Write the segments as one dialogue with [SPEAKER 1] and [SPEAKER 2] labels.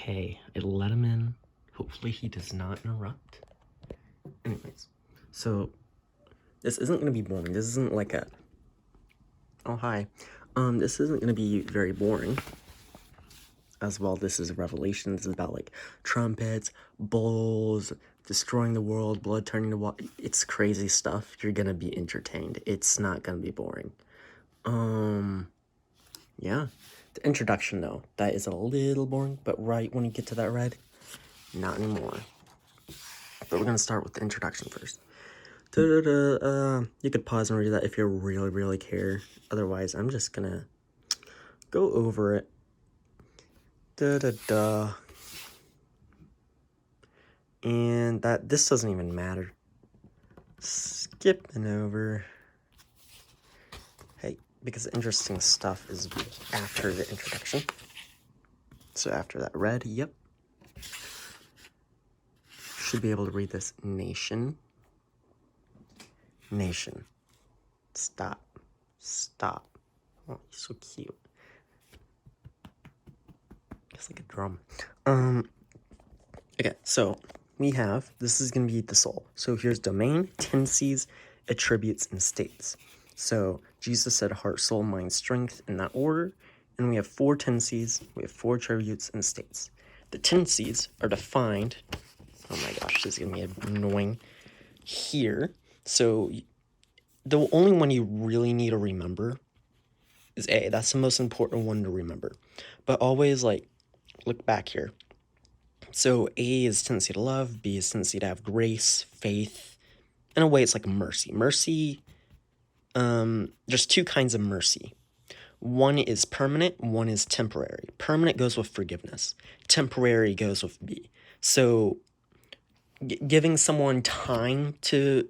[SPEAKER 1] Okay, I let him in. Hopefully he does not interrupt. Anyways, so this isn't gonna be boring. This isn't like a... Oh, hi. This isn't gonna be very boring. As well, this is Revelation. This is about, like, trumpets, bowls, destroying the world, blood turning to water. It's crazy stuff. You're gonna be entertained. It's not gonna be boring. Yeah. The introduction, though, that is a little boring, but right when you get to that red, not anymore. But we're gonna start with the introduction first. You could pause and read that if you really care. Otherwise, I'm just gonna go over it. And this doesn't even matter. Skipping over. Hey, because interesting stuff is after the introduction. So after that red, yep. Should be able to read this. Nation. Stop. Oh, he's so cute. It's like a drum. Okay, so we have, this is going to be the soul. So here's domain, tendencies, attributes, and states. So Jesus said heart, soul, mind, strength in that order. And we have 4 tendencies, we have 4 attributes, and states. The tendencies are defined, oh my gosh, this is going to be annoying, here. So the only one you really need to remember is A. That's the most important one to remember. But always, like, look back here. So A is tendency to love, B is tendency to have grace, faith. In a way, it's like mercy. Mercy, there's 2 kinds of mercy. One is permanent, one is temporary. Permanent goes with forgiveness. Temporary goes with B. So giving someone time to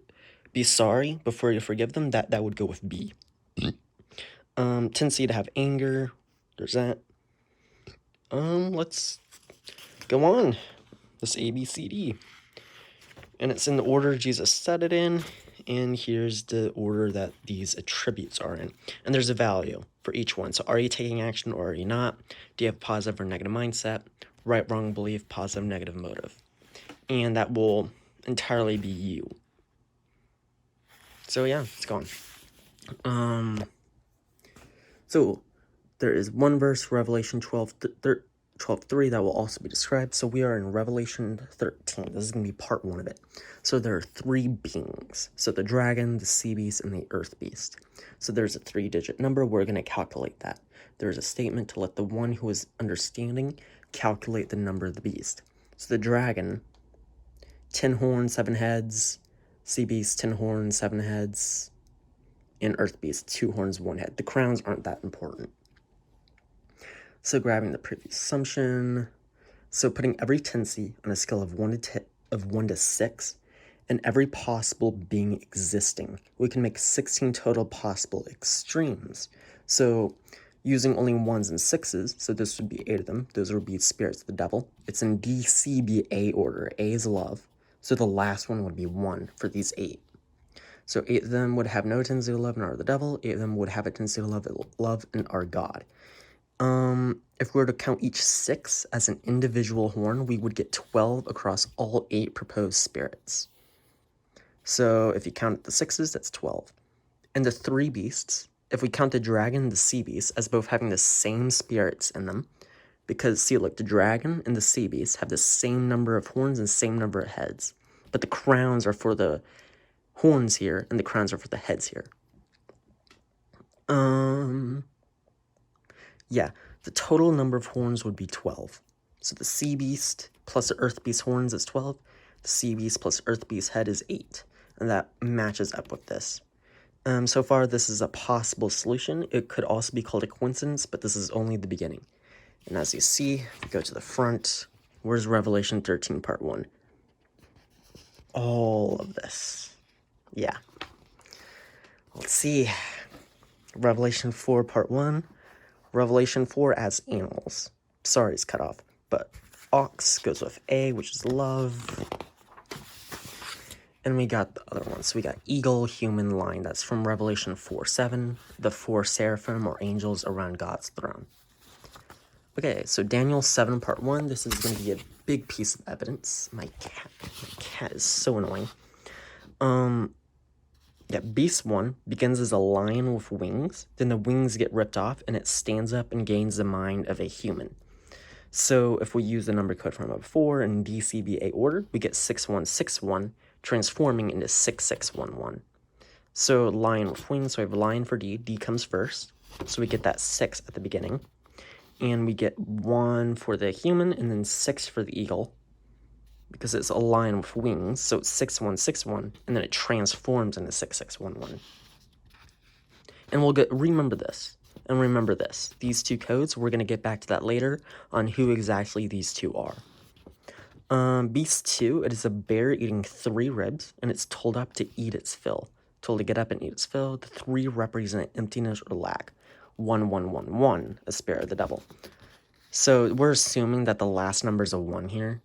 [SPEAKER 1] be sorry before you forgive them, that would go with B. Tendency to have anger, there's that. Let's go on. This A, B, C, D. And it's in the order Jesus said it in, and here's the order that these attributes are in. And there's a value for each one. So are you taking action or are you not? Do you have positive or negative mindset? Right, wrong belief, positive, negative motive. And that will entirely be you. So yeah, it's gone. So there is one verse, Revelation 12:3, that will also be described. So we are in Revelation 13. This is going to be part 1 of it. So there are 3 beings. So the dragon, the sea beast, and the earth beast. So there's a 3-digit number. We're going to calculate that. There's a statement to let the one who is understanding calculate the number of the beast. So the dragon, 10 horns, 7 heads. Sea beast, 10 horns, 7 heads. And earth beast, 2 horns, 1 head. The crowns aren't that important. So grabbing the previous assumption, so putting every tendency on a scale of 1 to 6, and every possible being existing, we can make 16 total possible extremes. So using only 1s and 6s, so this would be 8 of them, those would be spirits of the devil. It's in DCBA order. A is love, so the last one would be 1 for these 8. So 8 of them would have no tendency to love and are the devil. 8 of them would have a tendency to love and are God. If we were to count each 6 as an individual horn, we would get 12 across all 8 proposed spirits. So if you count the 6s, that's 12. And the 3 beasts, if we count the dragon and the sea beast as both having the same spirits in them, because see, look, the dragon and the sea beast have the same number of horns and same number of heads, but the crowns are for the horns here, and the crowns are for the heads here. Yeah, the total number of horns would be 12. So the sea beast plus the earth beast horns is 12. The sea beast plus earth beast head is 8. And that matches up with this. So far, this is a possible solution. It could also be called a coincidence, but this is only the beginning. And as you see, if you go to the front, where's Revelation 13 part 1? All of this. Yeah. Let's see. Revelation 4 part 1. Revelation 4 as animals. Sorry, it's cut off. But ox goes with A, which is love. And we got the other ones. So we got eagle, human, lion. That's from Revelation 4:7. The 4 seraphim or angels around God's throne. Okay, so Daniel 7 part 1. This is going to be a big piece of evidence. My cat is so annoying. Yeah, Beast 1 begins as a lion with wings. Then the wings get ripped off and it stands up and gains the mind of a human. So if we use the number code from before in DCBA order, we get 6161 transforming into 6611. So lion with wings, so we have lion for D. D comes first. So we get that 6 at the beginning. And we get 1 for the human and then 6 for the eagle. Because it's a lion with wings, so it's 6161, and then it transforms into 6611. And we'll remember this, and remember this. These two codes, we're going to get back to that later on who exactly these two are. Beast 2, it is a bear eating 3 ribs, and it's told up to eat its fill. Told to get up and eat its fill. The 3 represent emptiness or lack. 1111, a spirit of the devil. So we're assuming that the last number is a 1 here.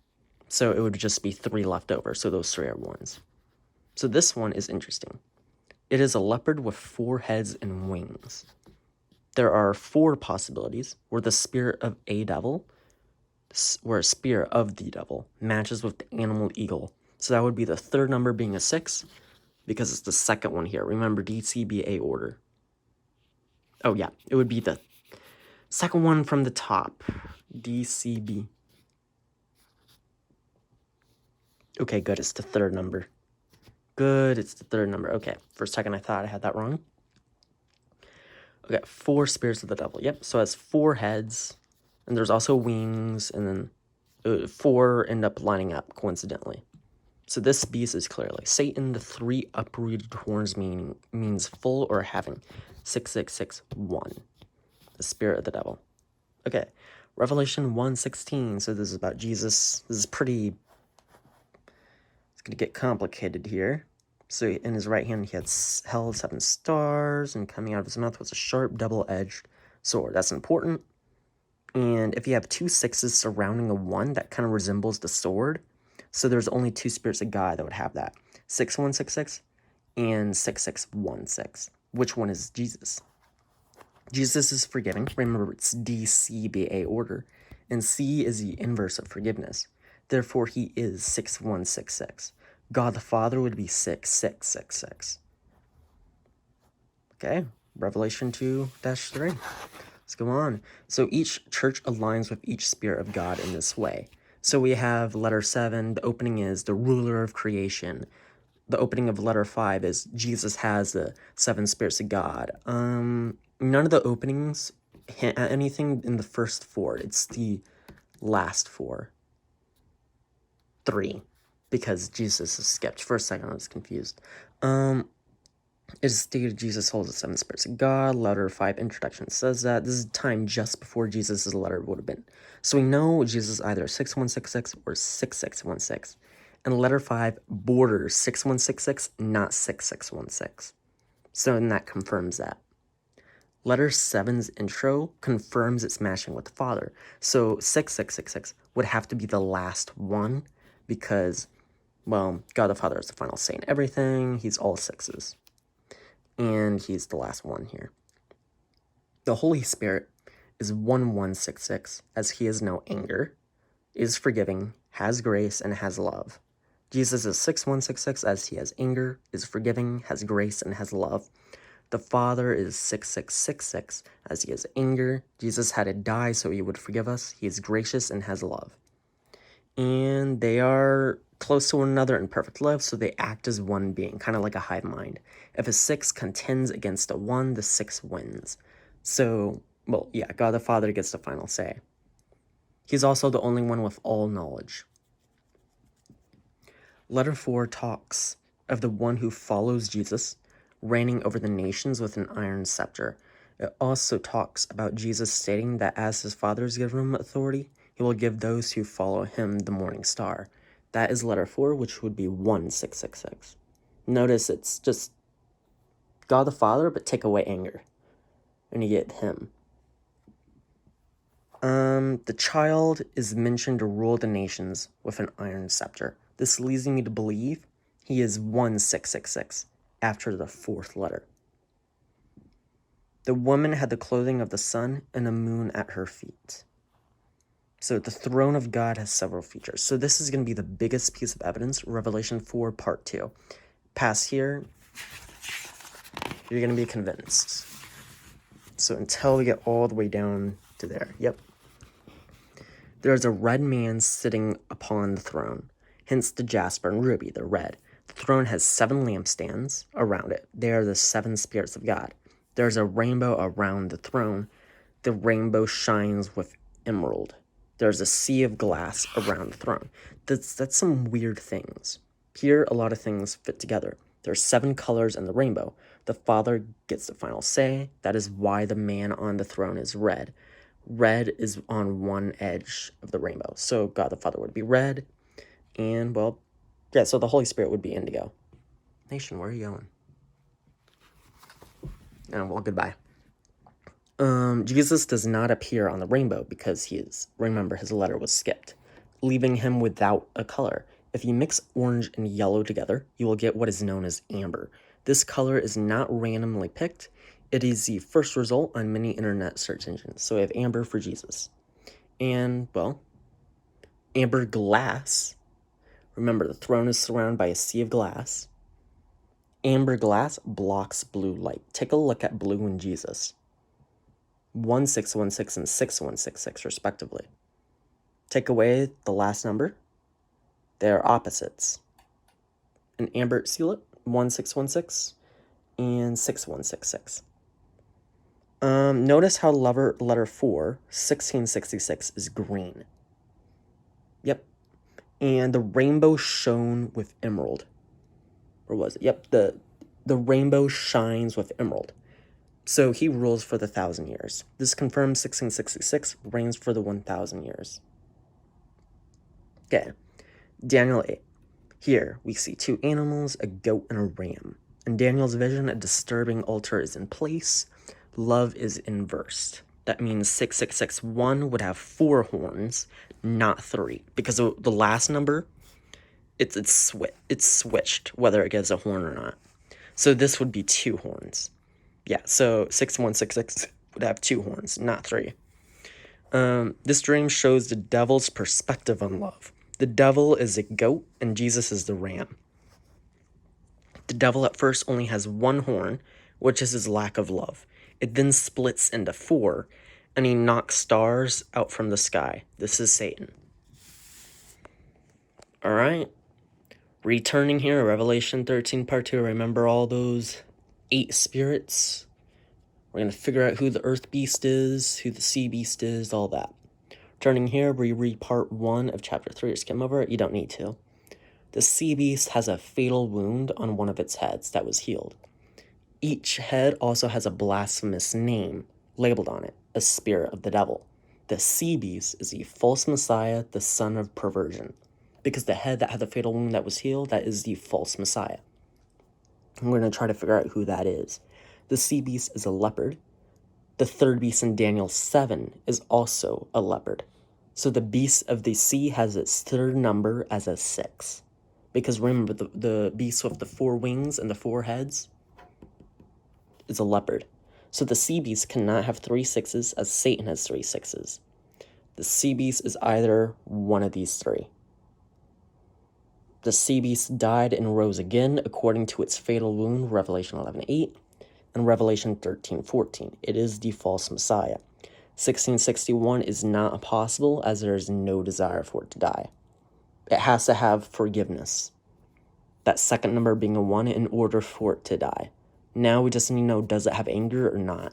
[SPEAKER 1] So it would just be 3 left over, so those 3 are 1s. So this one is interesting. It is a leopard with 4 heads and wings. There are 4 possibilities where the spirit of a devil, where a spirit of the devil, matches with the animal eagle. So that would be the 3rd number being a 6, because it's the 2nd one here. Remember, DCBA order. Oh yeah, it would be the 2nd one from the top. DCB. Okay, good, it's the 3rd number. Good, it's the 3rd number. Okay, for a second I thought I had that wrong. Okay, 4 spirits of the devil. Yep, so it has 4 heads, and there's also wings, and then 4 end up lining up, coincidentally. So this beast is clearly Satan. The 3 uprooted horns means full or having. 6661, the spirit of the devil. Okay, Revelation 1:16. So this is about Jesus. This is pretty... It's going to get complicated here. So in his right hand he had held 7 stars, and coming out of his mouth was a sharp double-edged sword. That's important. And if you have 2 6s surrounding a 1, that kind of resembles the sword. So there's only 2 spirits of God that would have that. 6166 and 6616. Which one is Jesus? Jesus is forgiving. Remember, it's DCBA order. And C is the inverse of forgiveness. Therefore, he is 6166. God the Father would be 6666. Okay, Revelation 2-3. Let's go on. So each church aligns with each spirit of God in this way. So we have letter 7, the opening is the ruler of creation. The opening of letter 5 is Jesus has the 7 spirits of God. None of the openings hint at anything in the first 4. It's the last 3, because Jesus is skipped. For a second I was confused. It is stated Jesus holds the 7 spirits of God. Letter 5 introduction says that. This is time just before Jesus' letter would have been. So we know Jesus is either 6166 or 6616. And letter 5 borders 6166, not 6616. So then that confirms that. Letter 7's intro confirms it's matching with the Father. So 6666 would have to be the last one because, well, God the Father is the final say in everything. He's all 6s. And he's the last one here. The Holy Spirit is 1166, as he has no anger, is forgiving, has grace, and has love. Jesus is 6166, as he has anger, is forgiving, has grace, and has love. The Father is 6666, as he has anger. Jesus had to die so he would forgive us. He is gracious and has love. And they are close to one another in perfect love, so they act as one being, kind of like a hive mind. If a 6 contends against a 1, the 6 wins. So, well, yeah, God the Father gets the final say. He's also the only one with all knowledge. Letter 4 talks of the one who follows Jesus, reigning over the nations with an iron scepter. It also talks about Jesus stating that as his Father has given him authority, he will give those who follow him the morning star. That is letter 4, which would be 1666. Notice it's just God the Father, but take away anger. And you get him. The child is mentioned to rule the nations with an iron scepter. This leads me to believe he is 1666 after the 4th letter. The woman had the clothing of the sun and the moon at her feet. So the throne of God has several features. So this is going to be the biggest piece of evidence, Revelation 4, part 2. Past here, you're going to be convinced. So until we get all the way down to there. Yep. There is a red man sitting upon the throne, hence the jasper and ruby, the red. The throne has 7 lampstands around it. They are the 7 spirits of God. There is a rainbow around the throne. The rainbow shines with emerald. There's a sea of glass around the throne. That's some weird things. Here, a lot of things fit together. There's 7 colors in the rainbow. The Father gets the final say. That is why the man on the throne is red. Red is on one edge of the rainbow. So God the Father would be red. And, well, yeah, so the Holy Spirit would be indigo. Nation, where are you going? Oh, well, goodbye. Jesus does not appear on the rainbow because remember, his letter was skipped, leaving him without a color. If you mix orange and yellow together, you will get what is known as amber. This color is not randomly picked. It is the first result on many internet search engines. So we have amber for Jesus. And, well, amber glass. Remember, the throne is surrounded by a sea of glass. Amber glass blocks blue light. Take a look at blue and Jesus. 1616 and 6166, respectively. Take away the last number. They are opposites. An amber, seal it, 1616 and 6166. Notice how letter 4, 1666, is green. Yep. And the rainbow shone with emerald. Or was it? Yep, the rainbow shines with emerald. So he rules for the 1,000 years. This confirms 1666 reigns for the 1,000 years. Okay, Daniel 8. Here we see 2 animals, a goat and a ram. In Daniel's vision, a disturbing altar is in place. Love is inversed. That means 6661 would have 4 horns, not 3. Because the last number, it's switched, whether it gets a horn or not. So this would be 2 horns. Yeah, so 6166 would have 2 horns, not 3. This dream shows the devil's perspective on love. The devil is a goat, and Jesus is the ram. The devil at first only has 1 horn, which is his lack of love. It then splits into 4, and he knocks stars out from the sky. This is Satan. Alright. Returning here, Revelation 13, part 2. Remember all those 8 spirits? We're going to figure out who the earth beast is, who the sea beast is, all that. Turning here, we read part 1 of chapter 3. Or skim over it, you don't need to. The sea beast has a fatal wound on one of its heads that was healed. Each head also has a blasphemous name labeled on it, a spirit of the devil. The sea beast is the false messiah, the son of perversion. Because the head that had the fatal wound that was healed, that is the false messiah. And we're going to try to figure out who that is. The sea beast is a leopard. The third beast in Daniel 7 is also a leopard. So the beast of the sea has its third number as a 6. Because remember, the beast with the 4 wings and the 4 heads is a leopard. So the sea beast cannot have 3 6s as Satan has 3 6s. The sea beast is either one of these 3. The sea beast died and rose again according to its fatal wound, Revelation 11:8, and Revelation 13:14. It is the false Messiah. 1661 is not possible as there is no desire for it to die. It has to have forgiveness. That second number being a 1 in order for it to die. Now we just need to know, does it have anger or not?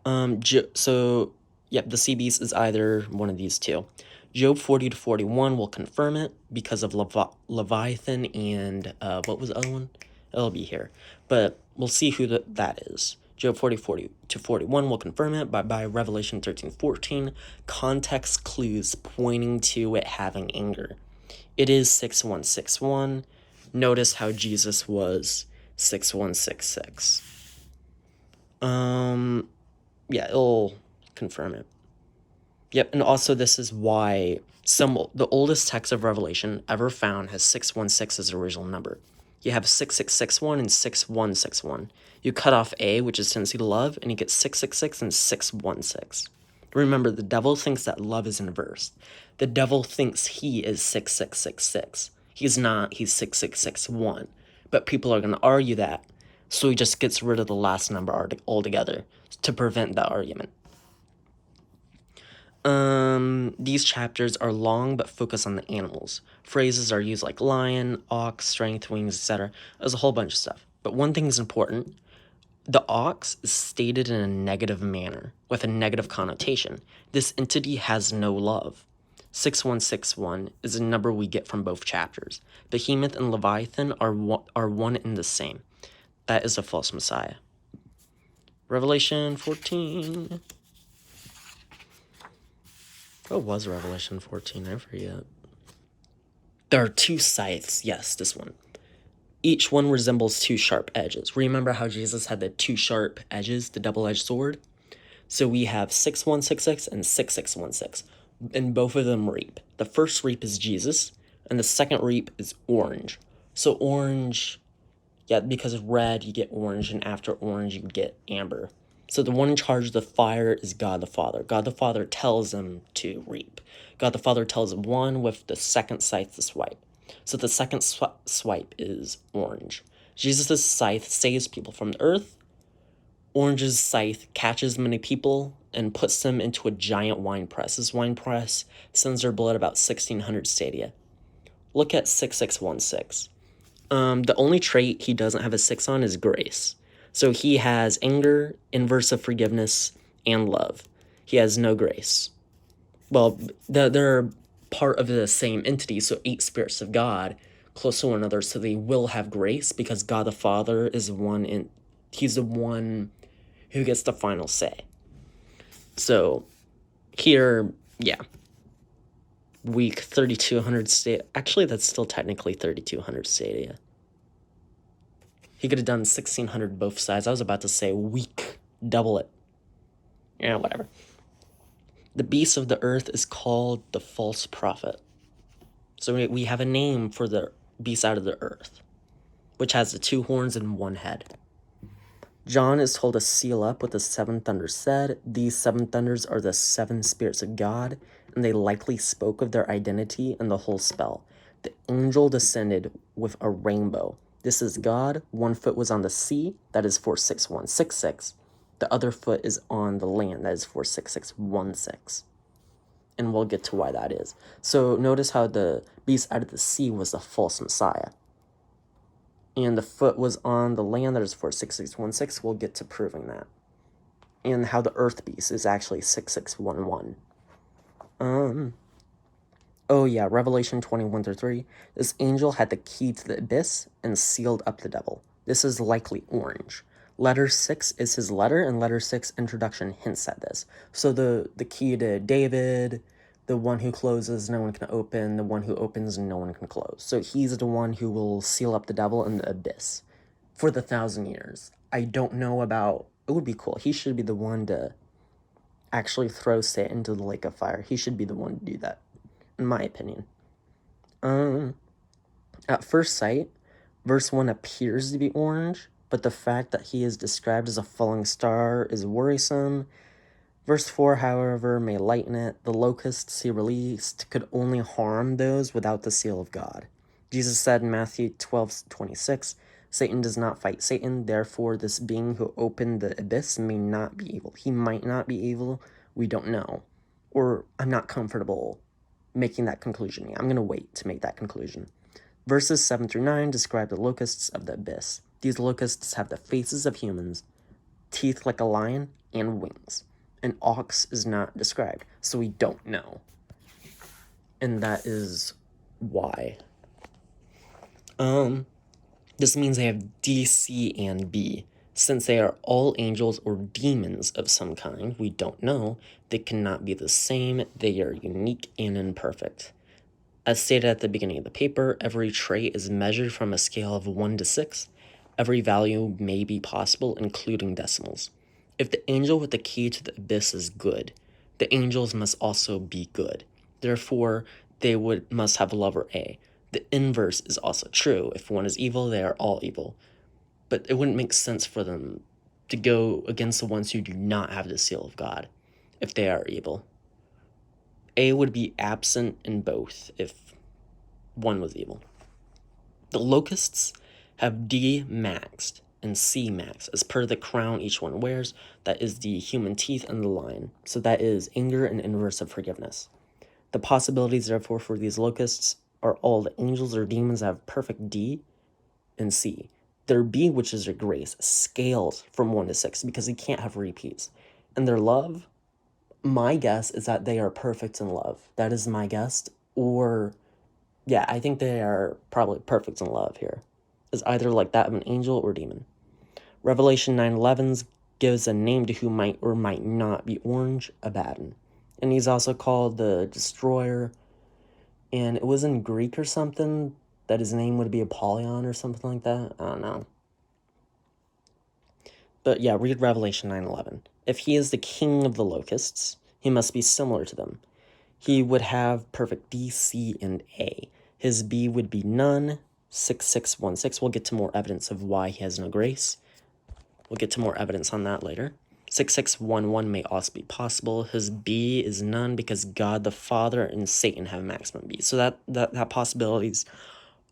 [SPEAKER 1] The sea beast is either one of these 2. Job 40-41 will confirm it because of Leviathan and, what was the other one? It'll be here. But we'll see who that is. Job 40-41 will confirm it by Revelation 13:14. Context clues pointing to it having anger. It is 6161. Notice how Jesus was 6166. Yeah, it'll confirm it. Yep, and also this is why the oldest text of Revelation ever found has 616 as the original number. You have 6661 and 6161. You cut off A, which is tendency to love, and you get 666 and 616. Remember, the devil thinks that love is inversed. The devil thinks he is 6666. He's not, he's 6661. But people are going to argue that, so he just gets rid of the last number altogether to prevent that argument. These chapters are long but focus on the animals. Phrases are used like lion, ox, strength, wings, etc. There's a whole bunch of stuff. But one thing is important. The ox is stated in a negative manner, with a negative connotation. This entity has no love. 6161 is a number we get from both chapters. Behemoth and Leviathan are one and the same. That is a false messiah. Revelation 14. What was Revelation 14? I forget. There are two scythes. Yes, this one. Each one resembles two sharp edges. Remember how Jesus had the two sharp edges, the double-edged sword? So we have 6166 and 6616, and both of them reap. The first reap is Jesus, and the second reap is orange. So orange, yeah, because red you get orange, and after orange you get amber. So the one in charge of the fire is God the Father. God the Father tells them to reap. God the Father tells one with the second scythe to swipe. So the second swipe is orange. Jesus' scythe saves people from the earth. Orange's scythe catches many people and puts them into a giant wine press. This wine press sends their blood about 1,600 stadia. Look at 6616. The only trait he doesn't have a 6 on is grace. So he has anger, inverse of forgiveness, and love. He has no grace. Well, they're part of the same entity, so 8 spirits of God close to one another, so they will have grace because God the Father is he's the one who gets the final say. So here, yeah, week 3,200 stadia. Actually, that's still technically 3,200 stadia. He could have done 1,600 both sides. I was about to say week, double it. Yeah, whatever. The beast of the earth is called the false prophet. So we have a name for the beast out of the earth, which has the 2 horns and 1 head. John is told to seal up what the 7 thunders said. These 7 thunders are the 7 spirits of God, and they likely spoke of their identity and the whole spell. The angel descended with a rainbow. This is God. 1 foot was on the sea, that is 46166. The other foot is on the land, that is 46616. And we'll get to why that is. So notice how the beast out of the sea was the false messiah. And the foot was on the land, that is 46616. We'll get to proving that. And how the earth beast is actually 6611. Oh yeah, Revelation 21-3. This angel had the key to the abyss and sealed up the devil. This is likely orange. Letter 6 is his letter, and letter 6 introduction hints at this. So the key to David, the one who closes, no one can open, the one who opens, no one can close. So he's the one who will seal up the devil in the abyss for the 1,000 years. I don't know about, it would be cool. He should be the one to actually throw Satan into the lake of fire. He should be the one to do that, in my opinion. At first sight, verse 1 appears to be orange, but the fact that he is described as a falling star is worrisome. Verse 4, however, may lighten it. The locusts he released could only harm those without the seal of God. Jesus said in Matthew 12:26, Satan does not fight Satan, therefore this being who opened the abyss may not be evil. He might not be evil, we don't know. Or I'm not comfortable making that conclusion yet. I'm going to wait to make that conclusion. Verses 7-9 describe the locusts of the abyss. These locusts have the faces of humans, teeth like a lion, and wings. An ox is not described, so we don't know. And that is why. This means they have D, C, and B. Since they are all angels or demons of some kind, we don't know. They cannot be the same. They are unique and imperfect. As stated at the beginning of the paper, every trait is measured from a scale of 1 to 6. Every value may be possible, including decimals. If the angel with the key to the abyss is good, the angels must also be good. Therefore, they must have lover A. The inverse is also true. If one is evil, they are all evil. But it wouldn't make sense for them to go against the ones who do not have the seal of God. if they are evil. A would be absent in both if one was evil. The locusts have D maxed and C maxed as per the crown each one wears. That is the human teeth and the lion. So that is anger and inverse of forgiveness. The possibilities, therefore, for these locusts are all the angels or demons that have perfect D and C. Their B, which is their grace, scales from 1 to 6 because they can't have repeats. And their love, my guess is that they are perfect in love. That is my guess. Or, yeah, I think they are probably perfect in love here. It's either like that of an angel or demon. Revelation 9:11 gives a name to who might or might not be orange, Abaddon. And he's also called the Destroyer. And it was in Greek or something that his name would be Apollyon or something like that. I don't know. But yeah, read Revelation 9:11. If he is the king of the locusts, he must be similar to them. He would have perfect D, C, and A. His B would be none, 6616. We'll get to more evidence of why he has no grace. We'll get to more evidence on that later. 6611 may also be possible. His B is none because God the Father and Satan have maximum B. So that possibility is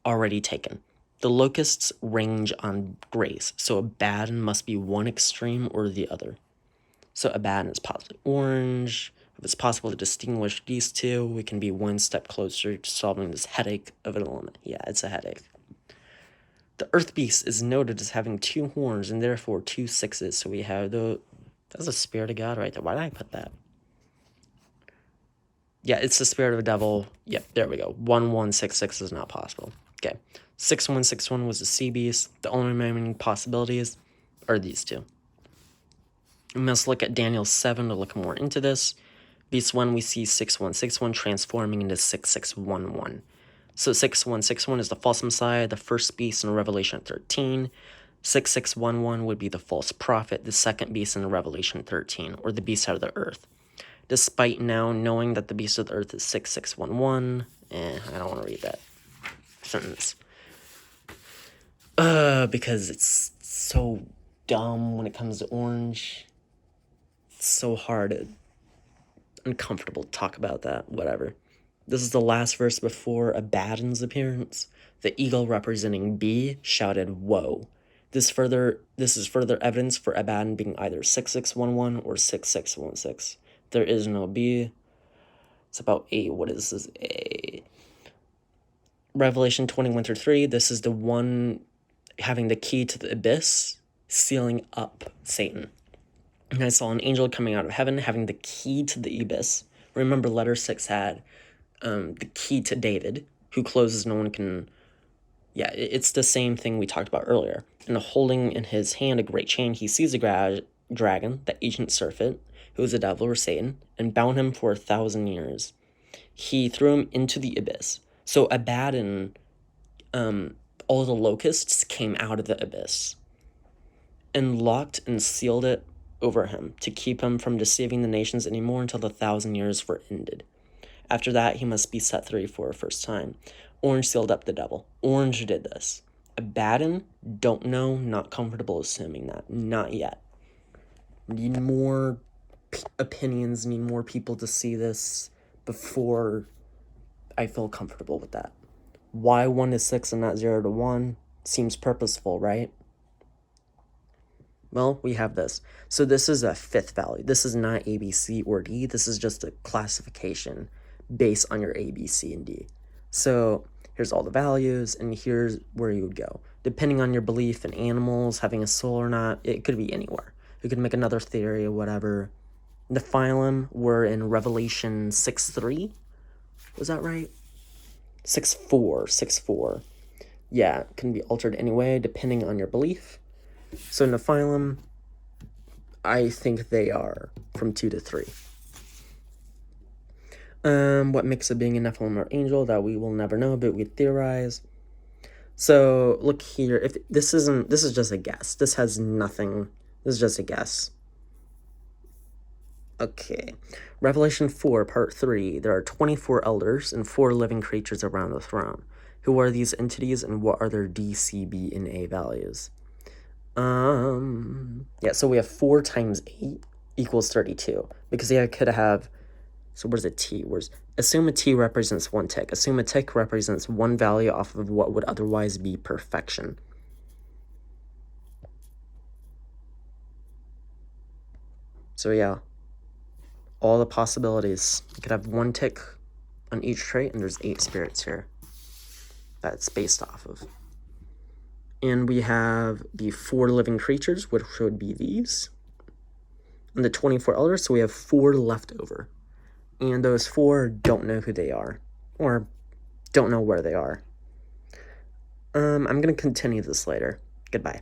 [SPEAKER 1] already taken. The locusts range on grace, so Abaddon must be one extreme or the other. So Abaddon is possibly orange. If it's possible to distinguish these two, we can be one step closer to solving this headache of an element. Yeah, it's a headache. The earth beast is noted as having 2 horns and therefore 2 sixes. So we have that's the spirit of God right there. Why did I put that? Yeah, it's the spirit of the devil. Yep, there we go. 1166 is not possible. Okay. 6161 was the sea beast. The only remaining possibilities are these two. We must look at Daniel 7 to look more into this. Beast 1, we see 6161 transforming into 6611. So 6161 is the false Messiah, the first beast in Revelation 13. 6611 would be the false prophet, the second beast in Revelation 13, or the beast out of the earth. Despite now knowing that the beast of the earth is 6611, I don't want to read that sentence. Because it's so dumb when it comes to orange. It's so hard, uncomfortable to talk about that, whatever. This is the last verse before Abaddon's appearance. The eagle representing B shouted, "Whoa." This is further evidence for Abaddon being either 6611 or 6616. There is no B. It's about A. What is this? A. Revelation 21-3. This is the one having the key to the abyss, sealing up Satan. And I saw an angel coming out of heaven having the key to the abyss. Remember, letter 6 had the key to David, who closes, no one can. Yeah, it's the same thing we talked about earlier. And holding in his hand a great chain, he sees a dragon, the ancient serpent, who is the devil or Satan, and bound him for 1,000 years. He threw him into the abyss. So Abaddon, all the locusts came out of the abyss and locked and sealed it over him to keep him from deceiving the nations anymore until the 1,000 years were ended. After that, he must be set free for a first time. Orange sealed up the devil. Orange did this. Abaddon, don't know, not comfortable assuming that. Not yet. Need more opinions, need more people to see this before I feel comfortable with that. Why 1 to 6 and not 0 to 1? Seems purposeful, right? Well, we have this. So this is a fifth value. This is not A, B, C, or D. This is just a classification based on your A, B, C, and D. So here's all the values, and here's where you would go. Depending on your belief in animals having a soul or not, it could be anywhere. You could make another theory or whatever. The phylum were in Revelation 6:3. Was that right? 6:4. Yeah, it can be altered anyway, depending on your belief. So Nephilim, I think they are from 2 to 3. What makes a being a Nephilim or angel, that we will never know, but we theorize. So look here, if this is just a guess. This has nothing. This is just a guess. Okay. Revelation 4, part 3. There are 24 elders and 4 living creatures around the throne. Who are these entities and what are their D, C, B, and A values? Yeah, so we have 4 times 8. equals 32. Because yeah, I could have, so where's a t? Assume a t represents one tick. Assume a tick represents one value off of what would otherwise be perfection. So yeah, all the possibilities. You could have one tick on each trait, and there's 8 spirits here that's based off of. And we have the 4 living creatures, which would be these, and the 24 elders, so we have 4 left over. And those 4 don't know who they are, or don't know where they are. I'm going to continue this later. Goodbye.